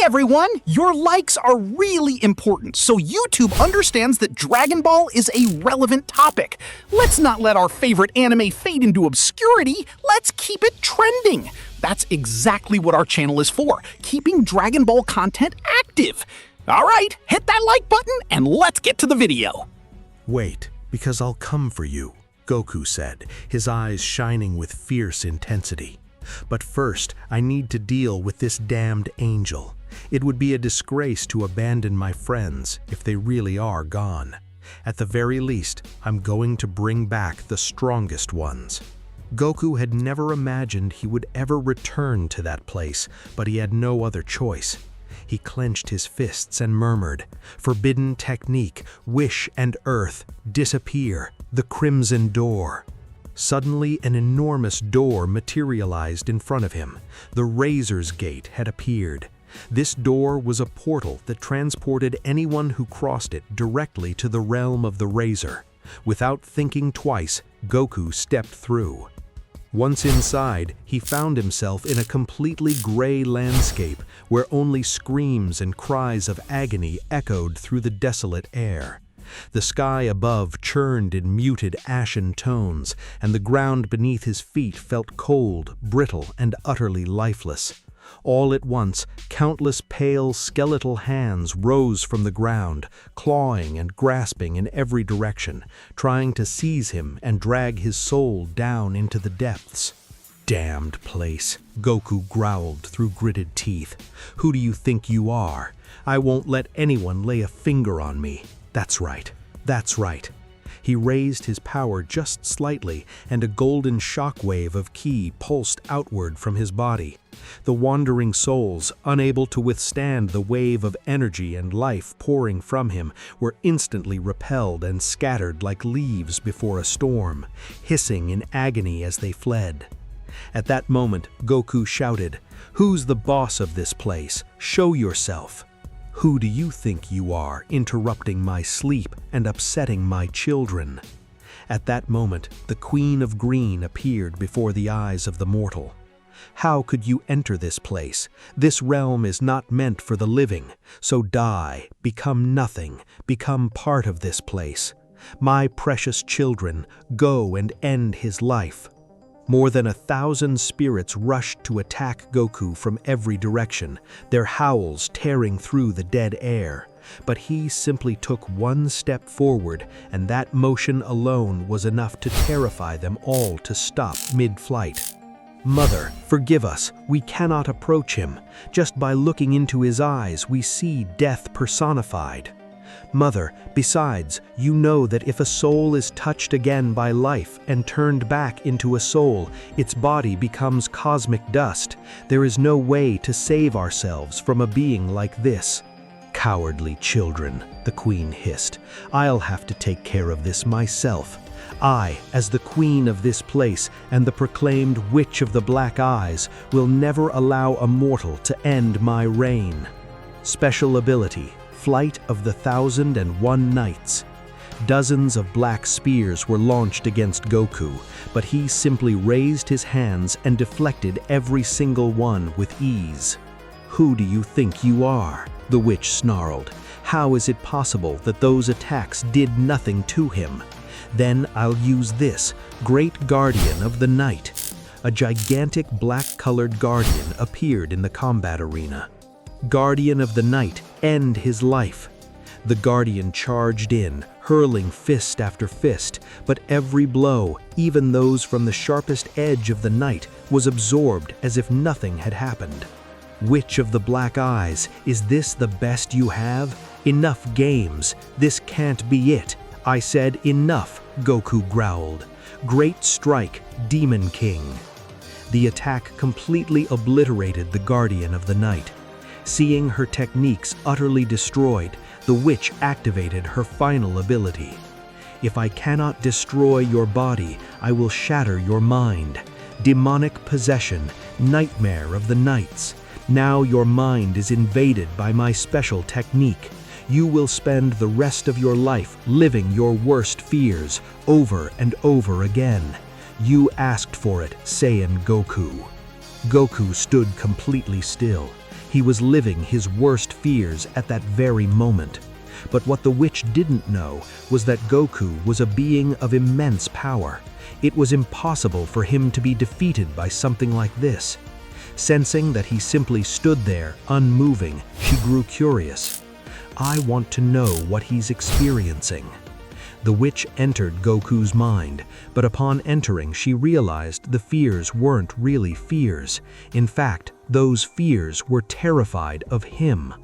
everyone! Your likes are really important, so YouTube understands that Dragon Ball is a relevant topic. Let's not let our favorite anime fade into obscurity, let's keep it trending. That's exactly what our channel is for, keeping Dragon Ball content active. Alright, hit that like button and let's get to the video. Wait, because I'll come for you, Goku said, his eyes shining with fierce intensity. But first, I need to deal with this damned angel. It would be a disgrace to abandon my friends if they really are gone. At the very least, I'm going to bring back the strongest ones. Goku had never imagined he would ever return to that place, but he had no other choice. He clenched his fists and murmured, "Forbidden technique, wish and earth, disappear, the crimson door." Suddenly, an enormous door materialized in front of him. The Razor's Gate had appeared. This door was a portal that transported anyone who crossed it directly to the realm of the Razor. Without thinking twice, Goku stepped through. Once inside, he found himself in a completely gray landscape where only screams and cries of agony echoed through the desolate air. The sky above churned in muted ashen tones, and the ground beneath his feet felt cold, brittle, and utterly lifeless. All at once, countless pale, skeletal hands rose from the ground, clawing and grasping in every direction, trying to seize him and drag his soul down into the depths. "Damned place," Goku growled through gritted teeth. "Who do you think you are? I won't let anyone lay a finger on me. That's right, that's right." He raised his power just slightly, and a golden shockwave of ki pulsed outward from his body. The wandering souls, unable to withstand the wave of energy and life pouring from him, were instantly repelled and scattered like leaves before a storm, hissing in agony as they fled. At that moment, Goku shouted, "Who's the boss of this place? Show yourself!" "Who do you think you are, interrupting my sleep and upsetting my children?" At that moment, the Queen of Green appeared before the eyes of the mortal. "How could you enter this place? This realm is not meant for the living, so die, become nothing, become part of this place. My precious children, go and end his life." More than 1,000 spirits rushed to attack Goku from every direction, their howls tearing through the dead air. But he simply took one step forward, and that motion alone was enough to terrify them all to stop mid-flight. "Mother, forgive us, we cannot approach him. Just by looking into his eyes, we see death personified." "Mother, besides, you know that if a soul is touched again by life and turned back into a soul, its body becomes cosmic dust. There is no way to save ourselves from a being like this." "Cowardly children," the Queen hissed. "I'll have to take care of this myself. I, as the Queen of this place and the proclaimed Witch of the Black Eyes, will never allow a mortal to end my reign." Special ability: Flight of the 1,001 Nights. Dozens of black spears were launched against Goku, but he simply raised his hands and deflected every single one with ease. "Who do you think you are?" the witch snarled. "How is it possible that those attacks did nothing to him? Then I'll use this, Great Guardian of the Night." A gigantic black-colored guardian appeared in the combat arena. "Guardian of the Night, end his life." The guardian charged in, hurling fist after fist, but every blow, even those from the sharpest edge of the night, was absorbed as if nothing had happened. "Witch of the Black Eyes, is this the best you have? Enough games, this can't be it. I said enough," Goku growled. "Great Strike, Demon King." The attack completely obliterated the Guardian of the Night. Seeing her techniques utterly destroyed, the witch activated her final ability. "If I cannot destroy your body, I will shatter your mind. Demonic possession, nightmare of the nights. Now your mind is invaded by my special technique. You will spend the rest of your life living your worst fears over and over again. You asked for it, Saiyan Goku." Goku stood completely still. He was living his worst fears at that very moment. But what the witch didn't know was that Goku was a being of immense power. It was impossible for him to be defeated by something like this. Sensing that he simply stood there, unmoving, she grew curious. I want to know what he's experiencing. The witch entered Goku's mind, but upon entering she realized the fears weren't really fears. In fact, those fears were terrified of him.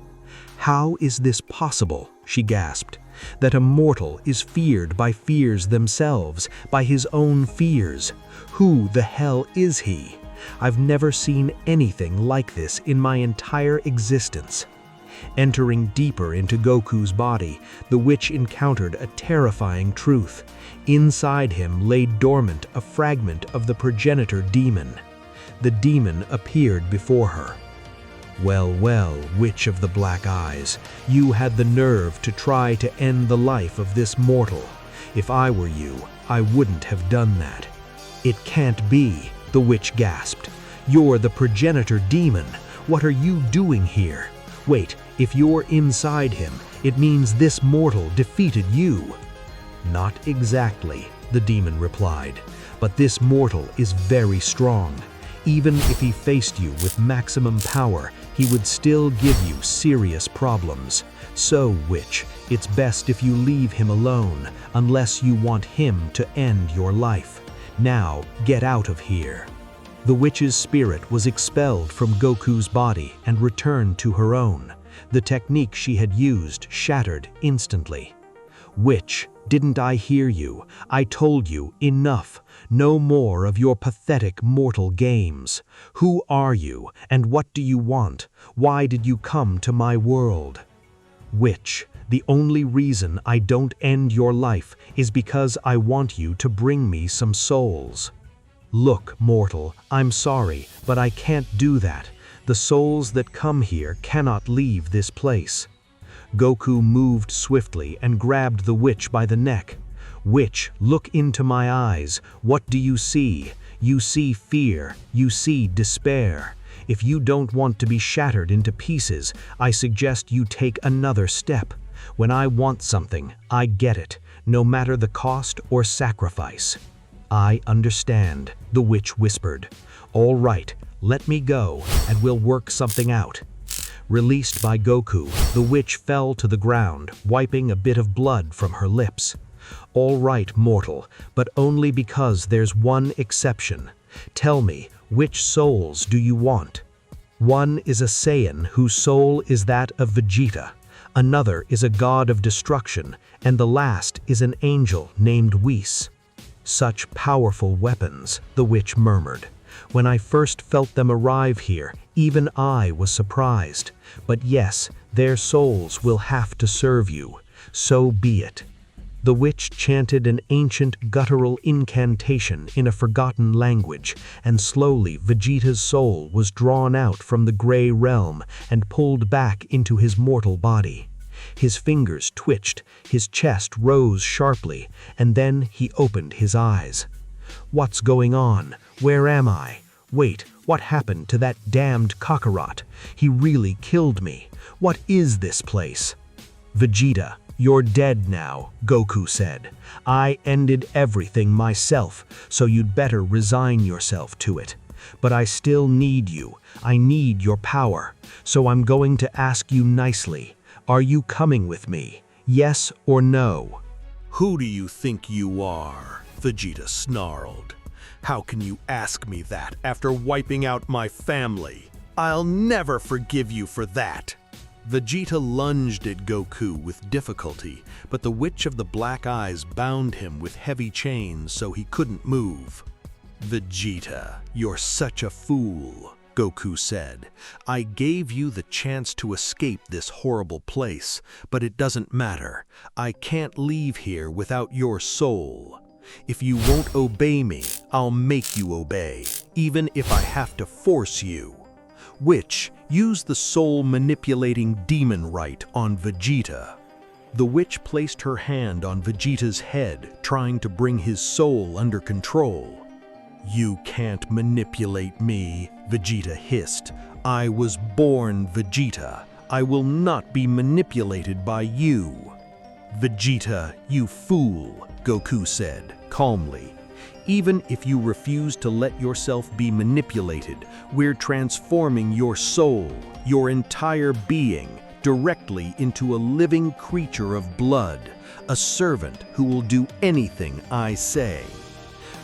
How is this possible? She gasped. That a mortal is feared by fears themselves, by his own fears. Who the hell is he? I've never seen anything like this in my entire existence. Entering deeper into Goku's body, the witch encountered a terrifying truth. Inside him lay dormant a fragment of the progenitor demon. The demon appeared before her. Well, well, Witch of the Black Eyes, you had the nerve to try to end the life of this mortal. If I were you, I wouldn't have done that. It can't be, the witch gasped. You're the progenitor demon. What are you doing here? Wait, if you're inside him, it means this mortal defeated you. Not exactly, the demon replied, but this mortal is very strong. Even if he faced you with maximum power, he would still give you serious problems. So, witch, it's best if you leave him alone, unless you want him to end your life. Now, get out of here. The witch's spirit was expelled from Goku's body and returned to her own. The technique she had used shattered instantly. Witch, didn't I hear you? I told you, enough. No more of your pathetic mortal games. Who are you, and what do you want? Why did you come to my world? Witch, the only reason I don't end your life is because I want you to bring me some souls. Look, mortal, I'm sorry, but I can't do that. The souls that come here cannot leave this place. Goku moved swiftly and grabbed the witch by the neck. Witch, look into my eyes. What do you see? You see fear. You see despair. If you don't want to be shattered into pieces, I suggest you take another step. When I want something, I get it, no matter the cost or sacrifice. I understand, the witch whispered. All right, let me go, and we'll work something out. Released by Goku, the witch fell to the ground, wiping a bit of blood from her lips. All right, mortal, but only because there's one exception. Tell me, which souls do you want? One is a Saiyan whose soul is that of Vegeta. Another is a god of destruction, and the last is an angel named Whis. Such powerful weapons, the witch murmured. When I first felt them arrive here, even I was surprised. But yes, their souls will have to serve you. So be it. The witch chanted an ancient guttural incantation in a forgotten language, and slowly Vegeta's soul was drawn out from the gray realm and pulled back into his mortal body. His fingers twitched, his chest rose sharply, and then he opened his eyes. What's going on? Where am I? Wait, what happened to that damned Kakarot? He really killed me. What is this place? Vegeta, you're dead now, Goku said. I ended everything myself, so you'd better resign yourself to it. But I still need you. I need your power. So I'm going to ask you nicely. Are you coming with me? Yes or no? Who do you think you are? Vegeta snarled. How can you ask me that after wiping out my family? I'll never forgive you for that. Vegeta lunged at Goku with difficulty, but the Witch of the Black Eyes bound him with heavy chains so he couldn't move. Vegeta, you're such a fool, Goku said. I gave you the chance to escape this horrible place, but it doesn't matter. I can't leave here without your soul. If you won't obey me, I'll make you obey, even if I have to force you. Witch, use the soul-manipulating demon rite on Vegeta. The witch placed her hand on Vegeta's head, trying to bring his soul under control. You can't manipulate me, Vegeta hissed. I was born Vegeta. I will not be manipulated by you. Vegeta, you fool, Goku said, calmly. Even if you refuse to let yourself be manipulated, we're transforming your soul, your entire being, directly into a living creature of blood, a servant who will do anything I say.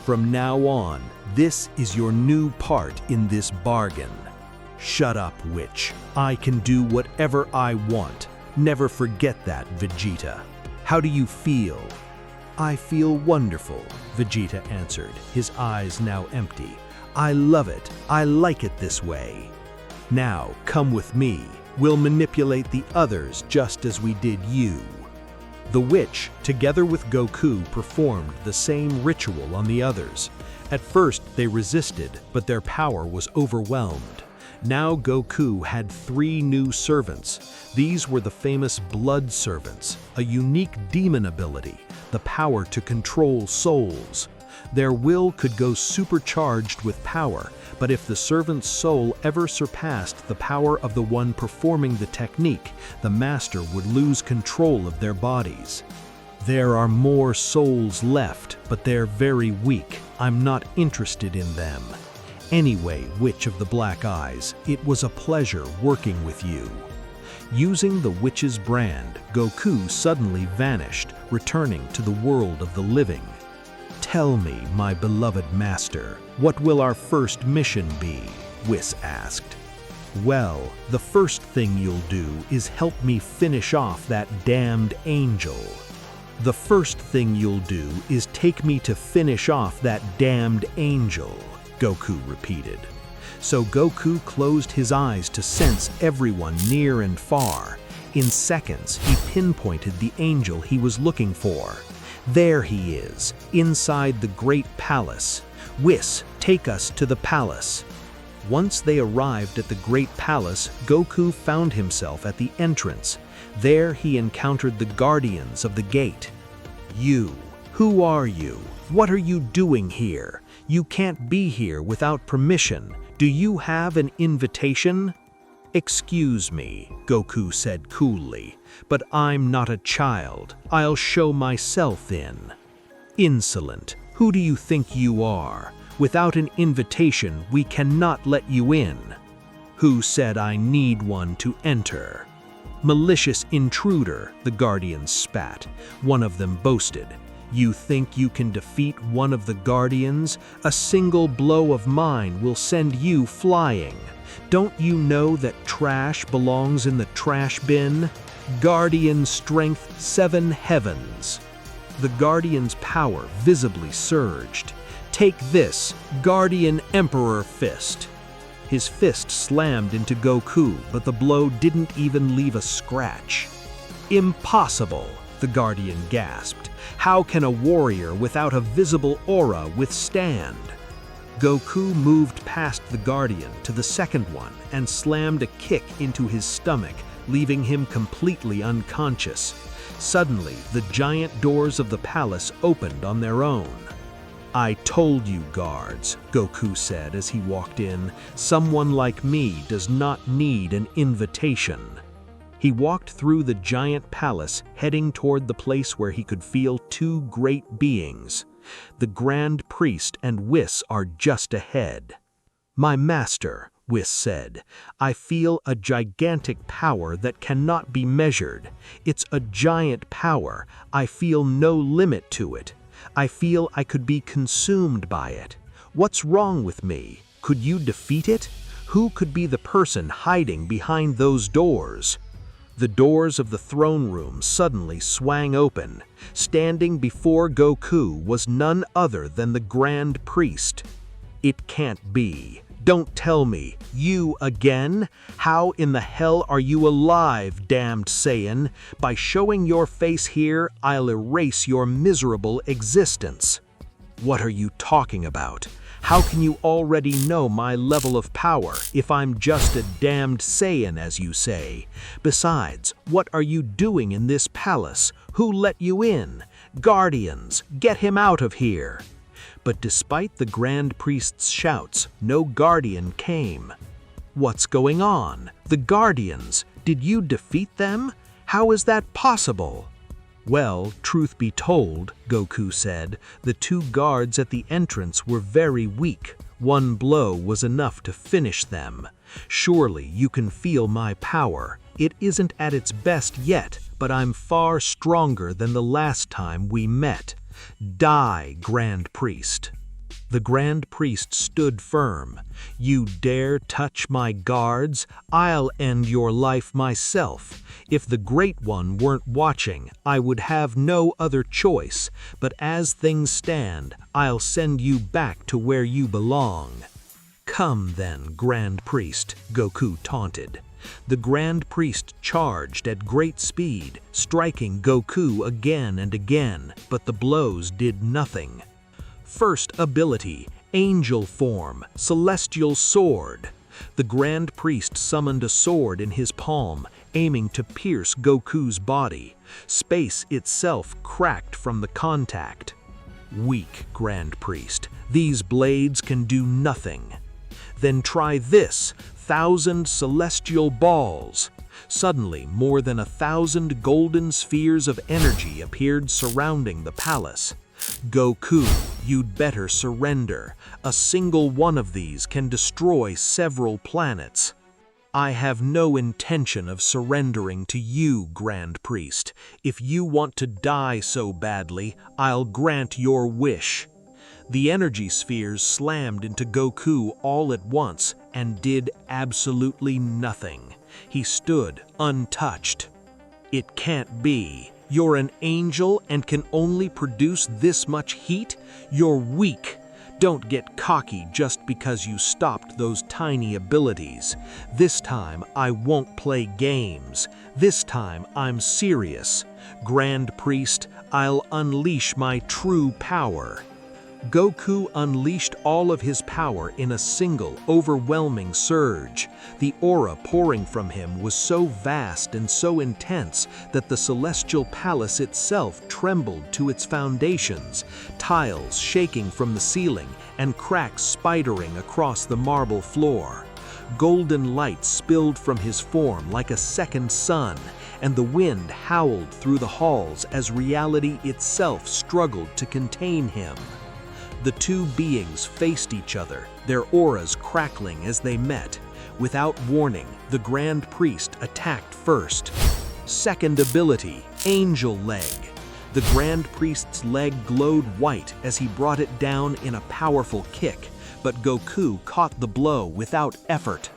From now on, this is your new part in this bargain. Shut up, witch. I can do whatever I want. Never forget that, Vegeta. How do you feel? I feel wonderful, Vegeta answered, his eyes now empty. I love it. I like it this way. Now, come with me. We'll manipulate the others just as we did you. The witch, together with Goku, performed the same ritual on the others. At first, they resisted, but their power was overwhelmed. Now Goku had 3 new servants. These were the famous Blood Servants, a unique demon ability, the power to control souls. Their will could go supercharged with power, but if the servant's soul ever surpassed the power of the one performing the technique, the master would lose control of their bodies. There are more souls left, but they're very weak. I'm not interested in them. Anyway, Witch of the Black Eyes, it was a pleasure working with you. Using the witch's brand, Goku suddenly vanished, returning to the world of the living. Tell me, my beloved master, what will our first mission be? Whis asked. Well, the first thing you'll do is help me finish off that damned angel. The first thing you'll do is take me to finish off that damned angel, Goku repeated. So Goku closed his eyes to sense everyone near and far. In seconds, he pinpointed the angel he was looking for. There he is, inside the great palace. Whis, take us to the palace. Once they arrived at the great palace, Goku found himself at the entrance. There he encountered the guardians of the gate. You, who are you? What are you doing here? You can't be here without permission. Do you have an invitation? Excuse me, Goku said coolly, but I'm not a child. I'll show myself in. Insolent, who do you think you are? Without an invitation, we cannot let you in. Who said I need one to enter? Malicious intruder, the guardians spat. One of them boasted. You think you can defeat one of the guardians? A single blow of mine will send you flying. Don't you know that trash belongs in the trash bin? Guardian strength 7 heavens. The guardian's power visibly surged. Take this, Guardian Emperor Fist. His fist slammed into Goku, but the blow didn't even leave a scratch. Impossible, the Guardian gasped. How can a warrior without a visible aura withstand? Goku moved past the Guardian to the second one and slammed a kick into his stomach, leaving him completely unconscious. Suddenly, the giant doors of the palace opened on their own. I told you, guards, Goku said as he walked in, someone like me does not need an invitation. He walked through the giant palace, heading toward the place where he could feel 2 great beings. The Grand Priest and Whis are just ahead. My master, Whis said, I feel a gigantic power that cannot be measured. It's a giant power. I feel no limit to it. I feel I could be consumed by it. What's wrong with me? Could you defeat it? Who could be the person hiding behind those doors? The doors of the throne room suddenly swang open. Standing before Goku was none other than the Grand Priest. It can't be. Don't tell me. You again? How in the hell are you alive, damned Saiyan? By showing your face here, I'll erase your miserable existence. What are you talking about? How can you already know my level of power if I'm just a damned Saiyan, as you say? Besides, what are you doing in this palace? Who let you in? Guardians, get him out of here! But despite the Grand Priest's shouts, no guardian came. "What's going on? The guardians! Did you defeat them? How is that possible?" "Well, truth be told," Goku said, "the two guards at the entrance were very weak. One blow was enough to finish them. Surely you can feel my power. It isn't at its best yet, but I'm far stronger than the last time we met. Die, Grand Priest." The Grand Priest stood firm. "You dare touch my guards? I'll end your life myself. If the Great One weren't watching, I would have no other choice, but as things stand, I'll send you back to where you belong." "Come then, Grand Priest," Goku taunted. The Grand Priest charged at great speed, striking Goku again and again, but the blows did nothing. First ability, Angel Form, Celestial Sword. The Grand Priest summoned a sword in his palm, aiming to pierce Goku's body. Space itself cracked from the contact. "Weak, Grand Priest. These blades can do nothing." "Then try this, 1,000 celestial balls." Suddenly, more than 1,000 golden spheres of energy appeared surrounding the palace. "Goku, you'd better surrender. A single one of these can destroy several planets." "I have no intention of surrendering to you, Grand Priest. If you want to die so badly, I'll grant your wish." The energy spheres slammed into Goku all at once and did absolutely nothing. He stood untouched. "It can't be. You're an angel and can only produce this much heat? You're weak. Don't get cocky just because you stopped those tiny abilities. This time I won't play games. This time I'm serious. Grand Priest, I'll unleash my true power." Goku unleashed all of his power in a single, overwhelming surge. The aura pouring from him was so vast and so intense that the celestial palace itself trembled to its foundations, tiles shaking from the ceiling and cracks spidering across the marble floor. Golden light spilled from his form like a second sun, and the wind howled through the halls as reality itself struggled to contain him. The two beings faced each other, their auras crackling as they met. Without warning, the Grand Priest attacked first. Second ability, Angel Leg. The Grand Priest's leg glowed white as he brought it down in a powerful kick, but Goku caught the blow without effort.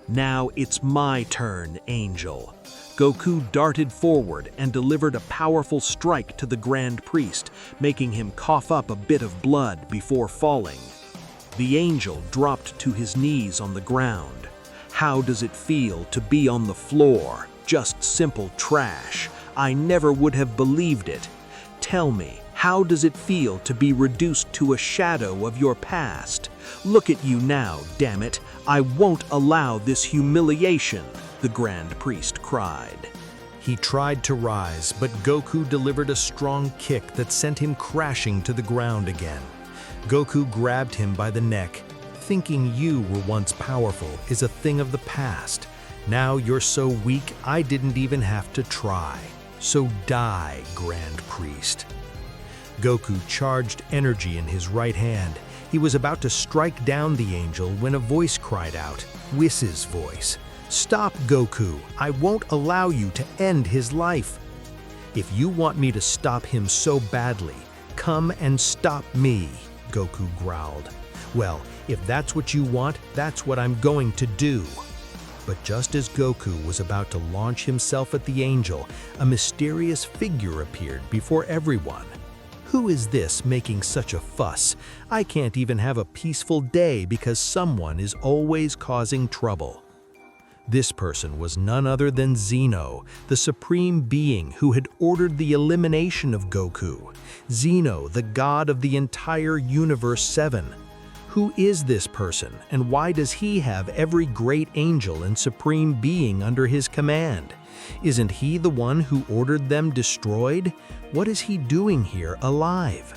"Now it's my turn, Angel." Goku darted forward and delivered a powerful strike to the Grand Priest, making him cough up a bit of blood before falling. The angel dropped to his knees on the ground. "How does it feel to be on the floor? Just simple trash. I never would have believed it. Tell me, how does it feel to be reduced to a shadow of your past? Look at you now, damn it. I won't allow this humiliation," the Grand Priest cried. He tried to rise, but Goku delivered a strong kick that sent him crashing to the ground again. Goku grabbed him by the neck. "Thinking you were once powerful is a thing of the past. Now you're so weak I didn't even have to try. So die, Grand Priest." Goku charged energy in his right hand. He was about to strike down the angel when a voice cried out, Whis' voice. "Stop, Goku! I won't allow you to end his life. If you want me to stop him so badly, come and stop me," Goku growled. "Well, if that's what you want, that's what I'm going to do." But just as Goku was about to launch himself at the angel, a mysterious figure appeared before everyone. "Who is this making such a fuss? I can't even have a peaceful day because someone is always causing trouble." This person was none other than Zeno, the supreme being who had ordered the elimination of Goku. Zeno, the god of the entire Universe 7. Who is this person, and why does he have every great angel and supreme being under his command? Isn't he the one who ordered them destroyed? What is he doing here alive?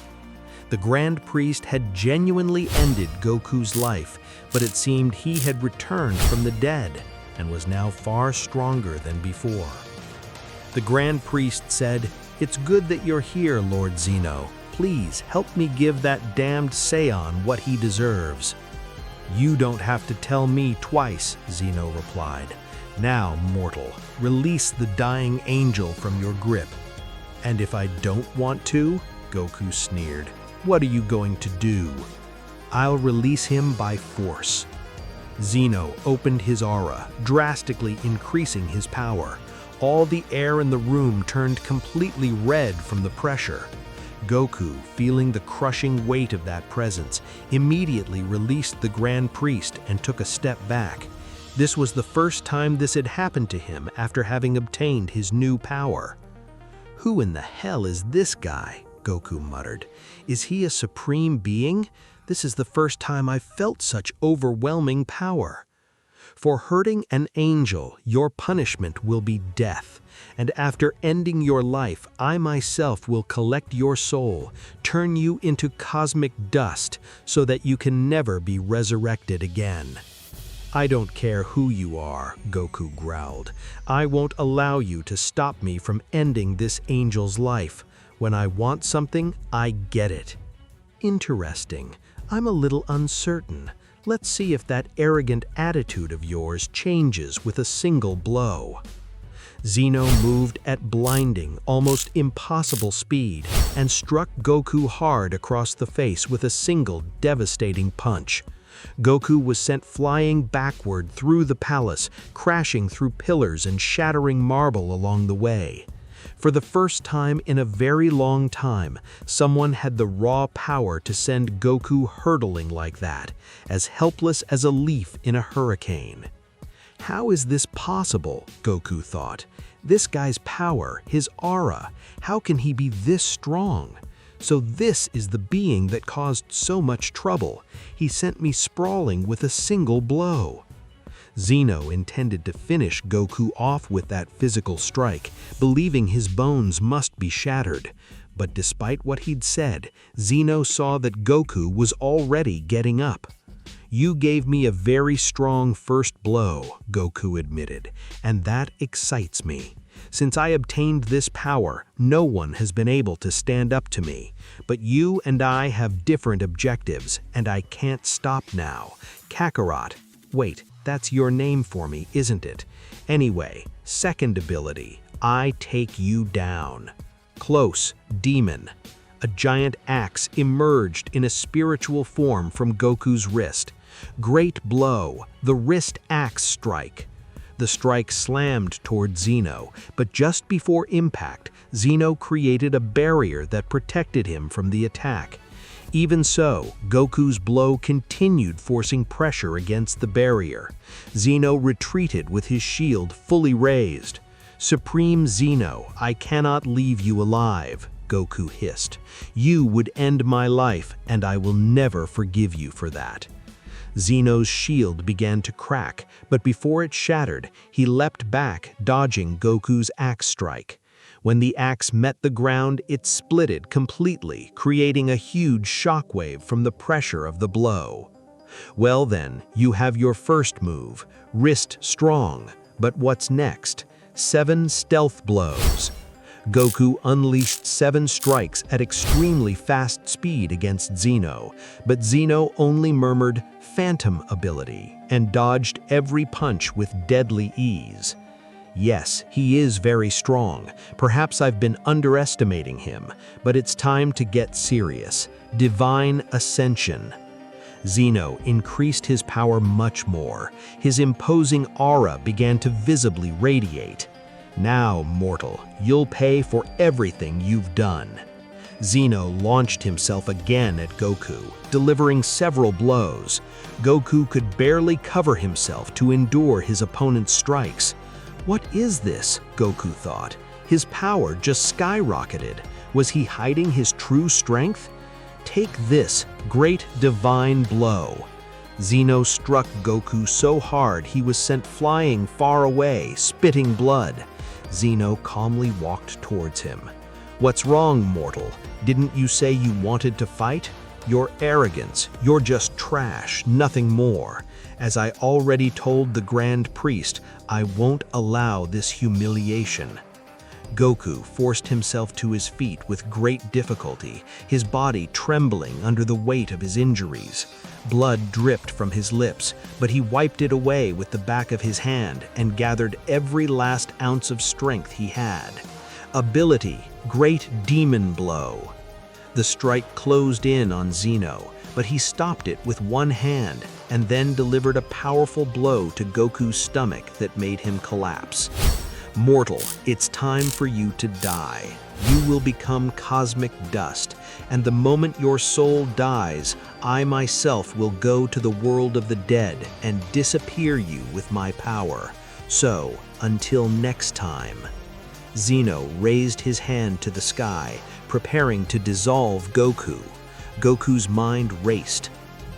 The Grand Priest had genuinely ended Goku's life, but it seemed he had returned from the dead and was now far stronger than before. The Grand Priest said, "It's good that you're here, Lord Zeno. Please help me give that damned Saiyan what he deserves." "You don't have to tell me twice," Zeno replied. "Now, mortal, release the dying angel from your grip." "And if I don't want to?" Goku sneered. "What are you going to do?" "I'll release him by force." Zeno opened his aura, drastically increasing his power. All the air in the room turned completely red from the pressure. Goku, feeling the crushing weight of that presence, immediately released the Grand Priest and took a step back. This was the first time this had happened to him after having obtained his new power. "Who in the hell is this guy?" Goku muttered. "Is he a supreme being? This is the first time I've felt such overwhelming power." "For hurting an angel, your punishment will be death. And after ending your life, I myself will collect your soul, turn you into cosmic dust, so that you can never be resurrected again." "I don't care who you are," Goku growled. "I won't allow you to stop me from ending this angel's life. When I want something, I get it." "Interesting. I'm a little uncertain. Let's see if that arrogant attitude of yours changes with a single blow." Zeno moved at blinding, almost impossible speed and struck Goku hard across the face with a single devastating punch. Goku was sent flying backward through the palace, crashing through pillars and shattering marble along the way. For the first time in a very long time, someone had the raw power to send Goku hurtling like that, as helpless as a leaf in a hurricane. How is this possible? Goku thought. This guy's power, his aura, how can he be this strong? So this is the being that caused so much trouble. He sent me sprawling with a single blow. Zeno intended to finish Goku off with that physical strike, believing his bones must be shattered. But despite what he'd said, Zeno saw that Goku was already getting up. "You gave me a very strong first blow," Goku admitted, "and that excites me. Since I obtained this power, no one has been able to stand up to me. But you and I have different objectives, and I can't stop now. Kakarot, wait, that's your name for me, isn't it? Anyway, second ability, I take you down." Close, demon. A giant axe emerged in a spiritual form from Goku's wrist. Great blow, the wrist axe strike. The strike slammed toward Zeno, but just before impact, Zeno created a barrier that protected him from the attack. Even so, Goku's blow continued forcing pressure against the barrier. Zeno retreated with his shield fully raised. "Supreme Zeno, I cannot leave you alive," Goku hissed. "You would end my life, and I will never forgive you for that." Zeno's shield began to crack, but before it shattered, he leapt back, dodging Goku's axe strike. When the axe met the ground, it splitted completely, creating a huge shockwave from the pressure of the blow. "Well then, you have your first move, wrist strong, but what's next? 7 stealth blows." Goku unleashed 7 strikes at extremely fast speed against Zeno, but Zeno only murmured, "Phantom ability," and dodged every punch with deadly ease. Yes, he is very strong. Perhaps I've been underestimating him, but it's time to get serious. Divine Ascension. Zeno increased his power much more. His imposing aura began to visibly radiate. "Now, mortal, you'll pay for everything you've done." Zeno launched himself again at Goku, delivering several blows. Goku could barely cover himself to endure his opponent's strikes. What is this? Goku thought. His power just skyrocketed. Was he hiding his true strength? Take this, great divine blow. Zeno struck Goku so hard he was sent flying far away, spitting blood. Zeno calmly walked towards him. "What's wrong, mortal? Didn't you say you wanted to fight? Your arrogance, you're just trash, nothing more. As I already told the Grand Priest, I won't allow this humiliation." Goku forced himself to his feet with great difficulty, his body trembling under the weight of his injuries. Blood dripped from his lips, but he wiped it away with the back of his hand and gathered every last ounce of strength he had. Ability, Great Demon Blow. The strike closed in on Zeno, but he stopped it with one hand and then delivered a powerful blow to Goku's stomach that made him collapse. "Mortal, it's time for you to die. You will become cosmic dust, and the moment your soul dies, I myself will go to the world of the dead and disappear you with my power. So, until next time." Zeno raised his hand to the sky, preparing to dissolve Goku. Goku's mind raced.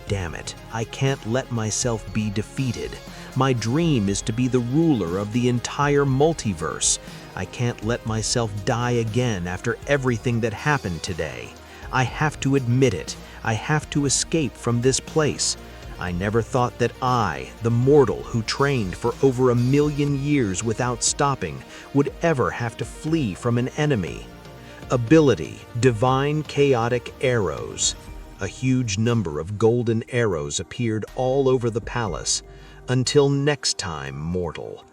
"Damn it, I can't let myself be defeated. My dream is to be the ruler of the entire multiverse. I can't let myself die again after everything that happened today. I have to admit it. I have to escape from this place. I never thought that I, the mortal who trained for over 1,000,000 years without stopping, would ever have to flee from an enemy." Ability, Divine Chaotic Arrows. A huge number of golden arrows appeared all over the palace. "Until next time, mortal."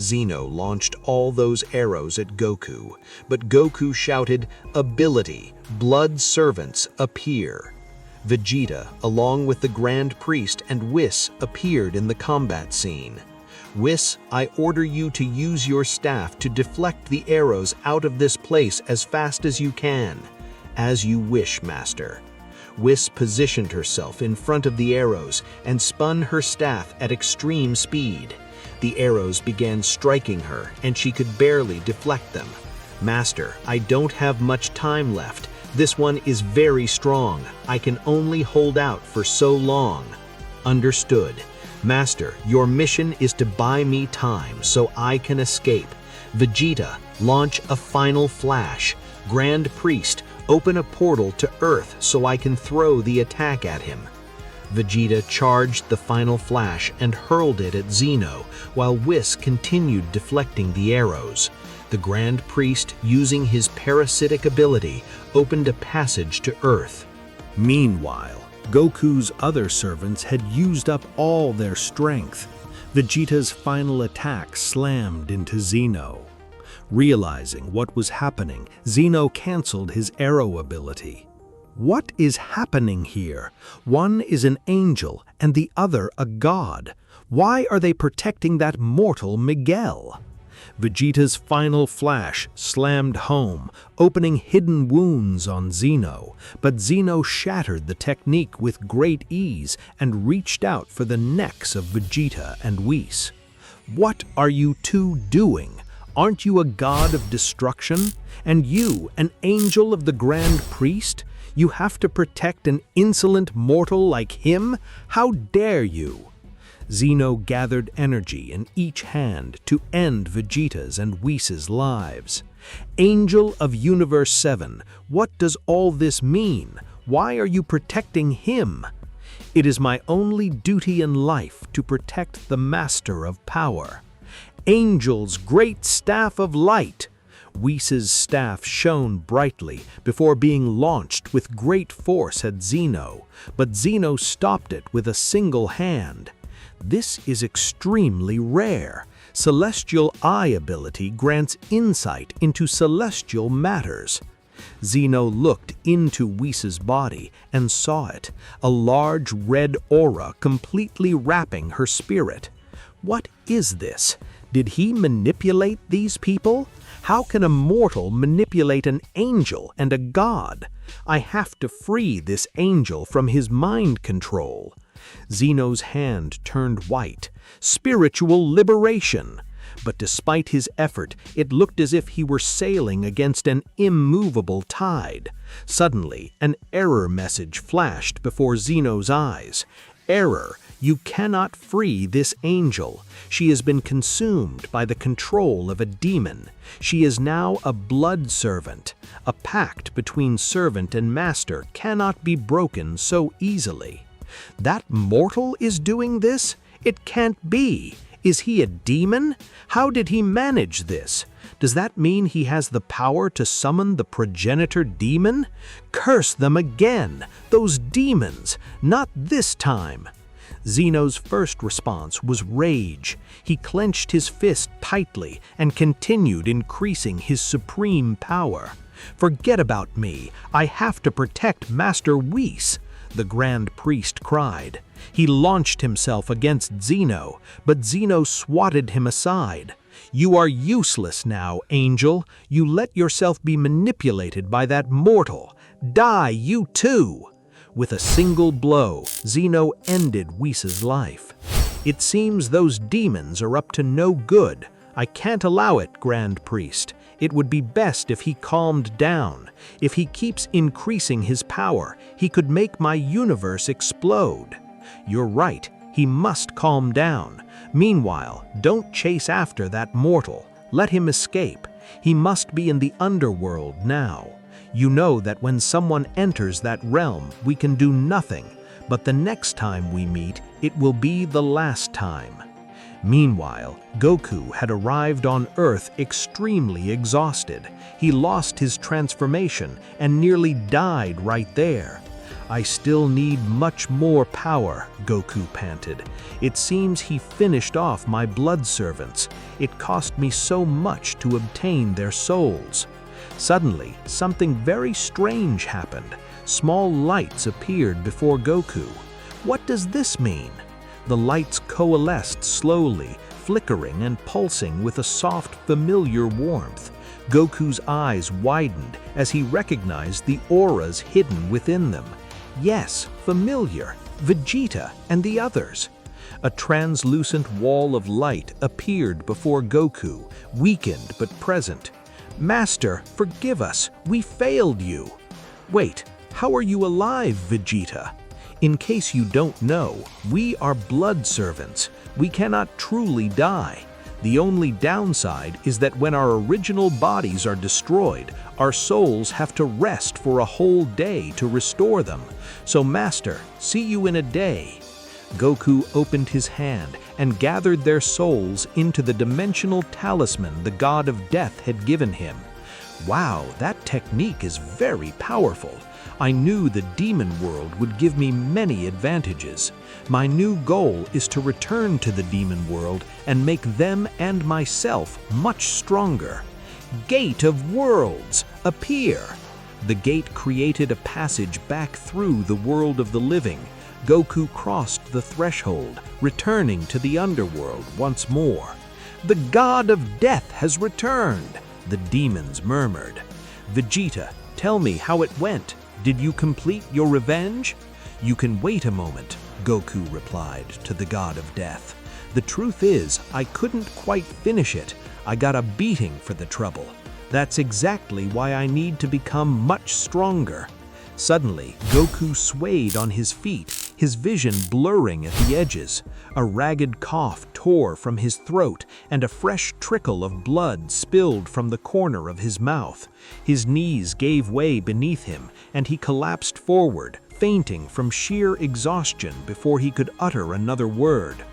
Zeno launched all those arrows at Goku, but Goku shouted, "Ability, Blood Servants, appear." Vegeta, along with the Grand Priest and Whis, appeared in the combat scene. "Whis, I order you to use your staff to deflect the arrows out of this place as fast as you can." "As you wish, Master." Whis positioned herself in front of the arrows and spun her staff at extreme speed. The arrows began striking her, and she could barely deflect them. "Master, I don't have much time left. This one is very strong. I can only hold out for so long." "Understood. Master, your mission is to buy me time so I can escape. Vegeta, launch a final flash. Grand Priest, open a portal to Earth so I can throw the attack at him." Vegeta charged the final flash and hurled it at Zeno, while Whis continued deflecting the arrows. The Grand Priest, using his parasitic ability, opened a passage to Earth. Meanwhile, Goku's other servants had used up all their strength. Vegeta's final attack slammed into Zeno. Realizing what was happening, Zeno canceled his arrow ability. What is happening here? One is an angel and the other a god. Why are they protecting that mortal Miguel? Vegeta's final flash slammed home, opening hidden wounds on Zeno, but Zeno shattered the technique with great ease and reached out for the necks of Vegeta and Whis. "What are you two doing? Aren't you a god of destruction? And you, an angel of the Grand Priest? You have to protect an insolent mortal like him? How dare you?" Zeno gathered energy in each hand to end Vegeta's and Whis' lives. "Angel of Universe 7, what does all this mean? Why are you protecting him?" "It is my only duty in life to protect the Master of Power." "Angel's great staff of light!" Whis' staff shone brightly before being launched with great force at Zeno, but Zeno stopped it with a single hand. This is extremely rare. Celestial Eye ability grants insight into celestial matters. Zeno looked into Whis' body and saw it, a large red aura completely wrapping her spirit. What is this? Did he manipulate these people? How can a mortal manipulate an angel and a god? I have to free this angel from his mind control. Zeno's hand turned white. Spiritual liberation! But despite his effort, it looked as if he were sailing against an immovable tide. Suddenly, an error message flashed before Zeno's eyes. "Error. You cannot free this angel. She has been consumed by the control of a demon. She is now a blood servant. A pact between servant and master cannot be broken so easily. That mortal is doing this? It can't be. Is he a demon? How did he manage this? Does that mean he has the power to summon the progenitor demon? Curse them again! Those demons! Not this time! Zeno's first response was rage. He clenched his fist tightly and continued increasing his supreme power. "Forget about me! I have to protect Master Whis!" the Grand Priest cried. He launched himself against Zeno, but Zeno swatted him aside. "You are useless now, angel. You let yourself be manipulated by that mortal. Die, you too!" With a single blow, Zeno ended Whis's life. "It seems those demons are up to no good. I can't allow it, Grand Priest. It would be best if he calmed down. If he keeps increasing his power, he could make my universe explode." "You're right. He must calm down. Meanwhile, don't chase after that mortal. Let him escape. He must be in the underworld now. You know that when someone enters that realm, we can do nothing, but the next time we meet, it will be the last time." Meanwhile, Goku had arrived on Earth extremely exhausted. He lost his transformation and nearly died right there. "I still need much more power," Goku panted. "It seems he finished off my blood servants. It cost me so much to obtain their souls." Suddenly, something very strange happened. Small lights appeared before Goku. What does this mean? The lights coalesced slowly, flickering and pulsing with a soft, familiar warmth. Goku's eyes widened as he recognized the auras hidden within them. Yes, familiar, Vegeta and the others. A translucent wall of light appeared before Goku, weakened but present. "Master, forgive us, we failed you." "Wait, how are you alive, Vegeta?" "In case you don't know, we are blood servants. We cannot truly die. The only downside is that when our original bodies are destroyed, our souls have to rest for a whole day to restore them. So Master, see you in a day." Goku opened his hand and gathered their souls into the dimensional talisman the God of Death had given him. Wow, that technique is very powerful. I knew the demon world would give me many advantages. My new goal is to return to the demon world and make them and myself much stronger. Gate of Worlds, appear! The gate created a passage back through the world of the living. Goku crossed the threshold, returning to the underworld once more. "The God of Death has returned," the demons murmured. "Vegeta, tell me how it went. Did you complete your revenge?" "You can wait a moment," Goku replied to the God of Death. "The truth is, I couldn't quite finish it. I got a beating for the trouble. That's exactly why I need to become much stronger." Suddenly, Goku swayed on his feet, his vision blurring at the edges. A ragged cough tore from his throat, and a fresh trickle of blood spilled from the corner of his mouth. His knees gave way beneath him, and he collapsed forward, fainting from sheer exhaustion before he could utter another word.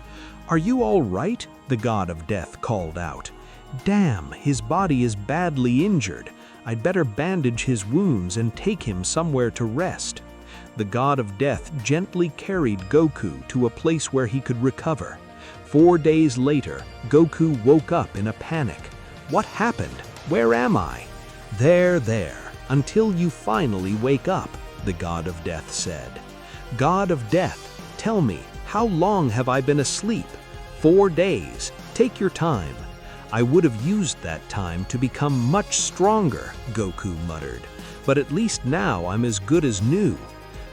"Are you all right?" the God of Death called out. "Damn, his body is badly injured. I'd better bandage his wounds and take him somewhere to rest." The God of Death gently carried Goku to a place where he could recover. 4 days later, Goku woke up in a panic. "What happened? Where am I?" There, until you finally wake up," the God of Death said. "God of Death, tell me, how long have I been asleep?" 4 days. Take your time." "I would have used that time to become much stronger," Goku muttered. "But at least now I'm as good as new."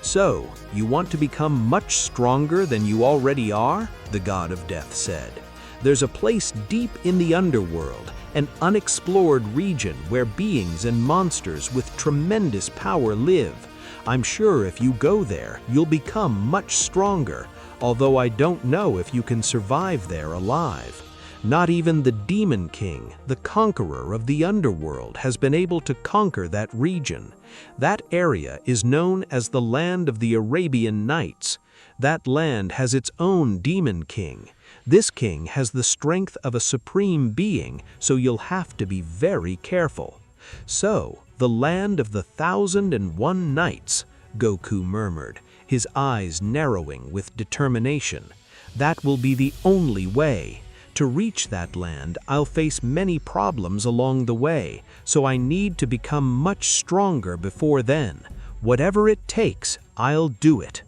"So, you want to become much stronger than you already are?" the God of Death said. "There's a place deep in the underworld, an unexplored region where beings and monsters with tremendous power live. I'm sure if you go there, you'll become much stronger. although I don't know if you can survive there alive. Not even the Demon King, the conqueror of the underworld, has been able to conquer that region. That area is known as the land of the Arabian Nights. That land has its own Demon King. This king has the strength of a supreme being, so you'll have to be very careful. So, the land of the 1001 Nights, Goku murmured, his eyes narrowing with determination. That will be the only way. To reach that land, I'll face many problems along the way, so I need to become much stronger before then. Whatever it takes, I'll do it.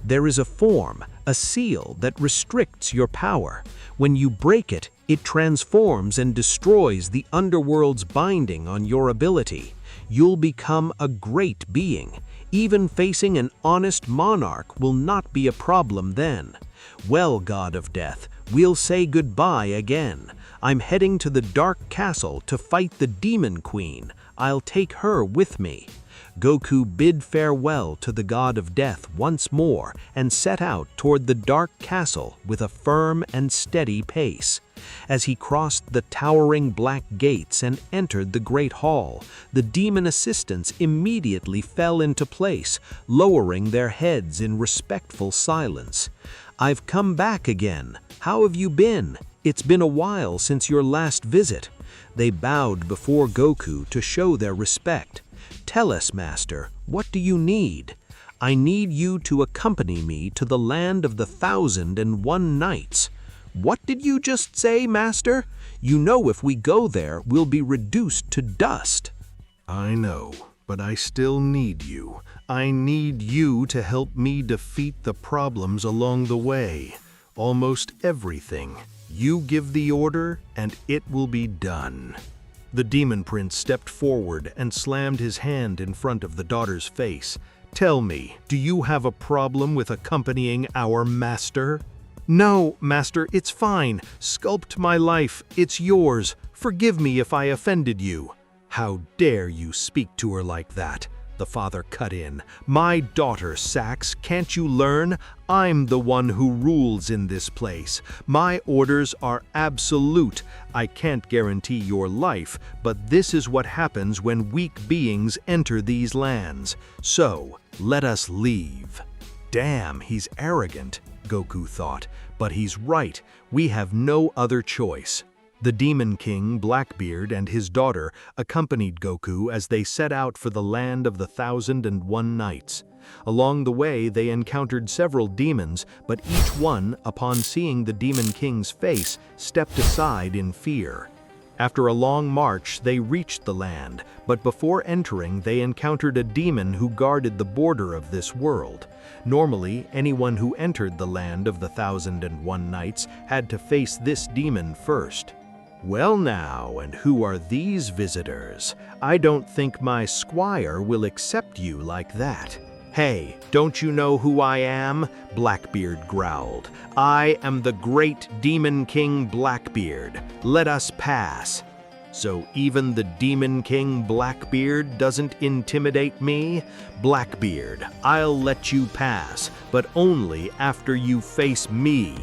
There is a form, a seal that restricts your power. When you break it, it transforms and destroys the underworld's binding on your ability. You'll become a great being. Even facing an honest monarch will not be a problem then. Well, God of Death, we'll say goodbye again. I'm heading to the Dark Castle to fight the Demon Queen. I'll take her with me. Goku bid farewell to the God of Death once more and set out toward the Dark Castle with a firm and steady pace. As he crossed the towering black gates and entered the Great Hall, the demon assistants immediately fell into place, lowering their heads in respectful silence. "I've come back again. How have you been? It's been a while since your last visit." They bowed before Goku to show their respect. "Tell us, Master, what do you need?" "I need you to accompany me to the land of the 1001 Nights." "What did you just say, Master? You know if we go there, we'll be reduced to dust." I know, but I still need you. I need you to help me defeat the problems along the way. Almost everything. You give the order, and it will be done. The Demon Prince stepped forward and slammed his hand in front of the daughter's face. "Tell me, do you have a problem with accompanying our master?" "No, Master, it's fine. Sculpt my life. It's yours. Forgive me if I offended you." "How dare you speak to her like that?" the father cut in. "My daughter, Sax, can't you learn? I'm the one who rules in this place. My orders are absolute. I can't guarantee your life, but this is what happens when weak beings enter these lands. So, let us leave." Damn, he's arrogant, Goku thought, but he's right. We have no other choice. The Demon King, Blackbeard, and his daughter accompanied Goku as they set out for the land of the 1001 Nights. Along the way, they encountered several demons, but each one, upon seeing the Demon King's face, stepped aside in fear. After a long march, they reached the land, but before entering, they encountered a demon who guarded the border of this world. Normally, anyone who entered the land of the 1001 Nights had to face this demon first. "Well now, and who are these visitors? I don't think my squire will accept you like that." "Hey, don't you know who I am?" Blackbeard growled. "I am the great Demon King Blackbeard. Let us pass." "So even the Demon King Blackbeard doesn't intimidate me? Blackbeard, I'll let you pass, but only after you face me."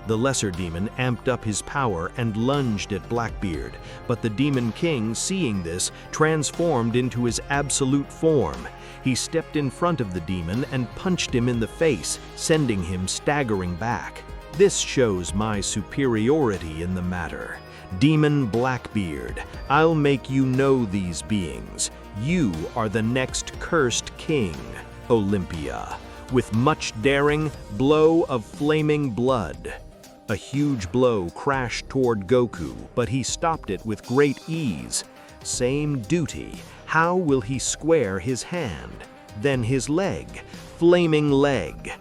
The lesser demon amped up his power and lunged at Blackbeard, but the Demon King, seeing this, transformed into his absolute form. He stepped in front of the demon and punched him in the face, sending him staggering back. "This shows my superiority in the matter. Demon Blackbeard, I'll make you know these beings. You are the next cursed king, Olympia." With much daring, blow of flaming blood. A huge blow crashed toward Goku, but he stopped it with great ease. Same duty. How will he square his hand? Then his leg. Flaming leg.